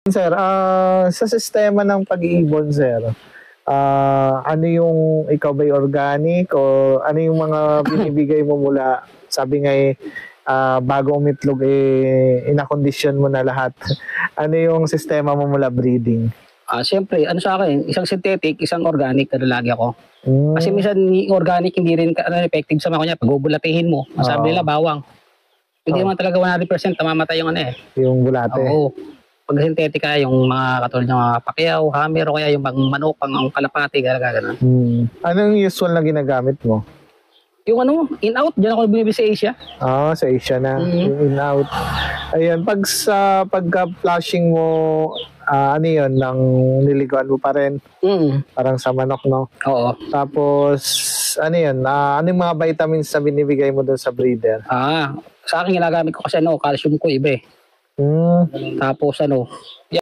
Sir, sa sistema ng pag-iibon, sir, ano yung ikaw ba'y organic o ano yung mga binibigay mo mula, sabi nga bago umitlog inakondisyon mo na lahat. Ano yung sistema mo mula breeding? Siyempre, ano sa akin, isang synthetic, isang organic, ano lagi ako. Kasi minsan yung organic hindi rin effective sa mga kanya. Pag bubulatihin mo, masabi nila bawang. Hindi naman talaga 100% tamamatay yung Yung bulate. Oo. Pag synthetic ka, yung mga katulad ng mga pakyaw, hammer, o kaya yung manok, ang kalapati, gano'n. Anong usual na ginagamit mo? Yung in-out, dyan ako bumibili sa Asia. Sa Asia na. Yung in-out. Ayun, pagka-flushing mo, ano yun, nang niliguan mo pa rin? Parang sa manok, no? Oo. Tapos, ano yun, ano yung mga vitamins na binibigay mo doon sa breeder? Sa akin ginagamit ko kasi calcium ko iba eh. Tapos